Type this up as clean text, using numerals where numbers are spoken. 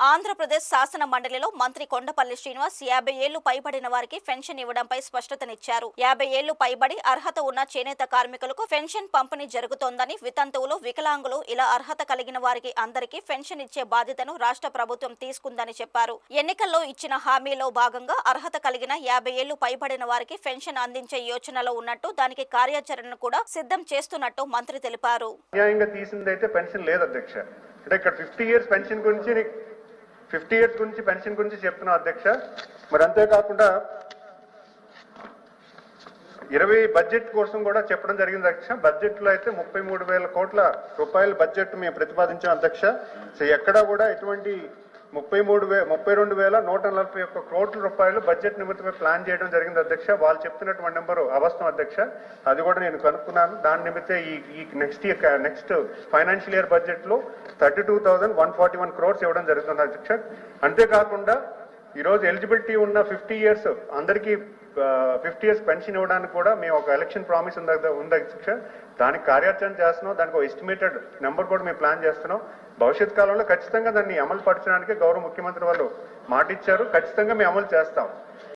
ఆంధ్రప్రదేశ్ శాసన మండలిలో మంత్రి కొండపల్లి శ్రీనివాస్ 50 ఏళ్లు పైబడిన వారికి పెన్షన్ ఇవ్వడంపై స్పష్టతనిచ్చారు. 50 ఏళ్లు పైబడి అర్హత ఉన్న చేనేత కార్మికులకు పెన్షన్ పంపిణీ జరుగుతోందని, వితంతువులు, వికలాంగులు ఇలా అర్హత కలిగిన వారికి అందరికీ పెన్షన్ ఇచ్చే బాధ్యతను రాష్ట్ర ప్రభుత్వం తీసుకుందని చెప్పారు. ఎన్నికల్లో ఇచ్చిన హామీలో భాగంగా అర్హత కలిగిన 50 ఏళ్లు పైబడిన వారికి పెన్షన్ అందించే యోచనలో ఉన్నట్టు, దానికి కార్యాచరణను కూడా సిద్ధం చేస్తున్నట్టు మంత్రి తెలిపారు. అంటే ఇక్కడ 50 ఇయర్స్ గురించి పెన్షన్ గురించి చెప్తున్నా అధ్యక్ష. మరి అంతేకాకుండా 20 బడ్జెట్ కోసం కూడా చెప్పడం జరిగింది అధ్యక్ష. బడ్జెట్ లో అయితే 33,000 కోట్ల రూపాయల బడ్జెట్ మేము ప్రతిపాదించాం అధ్యక్ష. సో ఎక్కడా కూడా ఎటువంటి 32,141 కోట్ల రూపాయలు బడ్జెట్ నిమిత్తమే ప్లాన్ చేయడం జరిగింది అధ్యక్ష. వాళ్ళు చెప్తున్నటువంటి నెంబరు అవాస్తవం అధ్యక్ష. అది కూడా నేను కనుక్కున్నాను. దాని నిమిత్తే ఈ నెక్స్ట్ ఫైనాన్షియల్ ఇయర్ బడ్జెట్ లో 32,141 క్రోర్స్ ఇవ్వడం జరుగుతుంది అధ్యక్ష. అంతేకాకుండా ఈరోజు ఎలిజిబిలిటీ ఉన్న 50 ఇయర్స్ అందరికీ 50 ఇయర్స్ పెన్షన్ ఇవ్వడానికి కూడా మేము ఒక ఎలక్షన్ ప్రామిస్ ఉంది అధ్యక్ష. దానికి కార్యాచరణ చేస్తున్నాం. దానికి ఒక ఎస్టిమేటెడ్ నెంబర్ కూడా మేము ప్లాన్ చేస్తున్నాం. భవిష్యత్ కాలంలో ఖచ్చితంగా దాన్ని అమలు పరచడానికి గౌరవ ముఖ్యమంత్రి వాళ్ళు మాట ఇచ్చారు. ఖచ్చితంగా మేము అమలు చేస్తాం.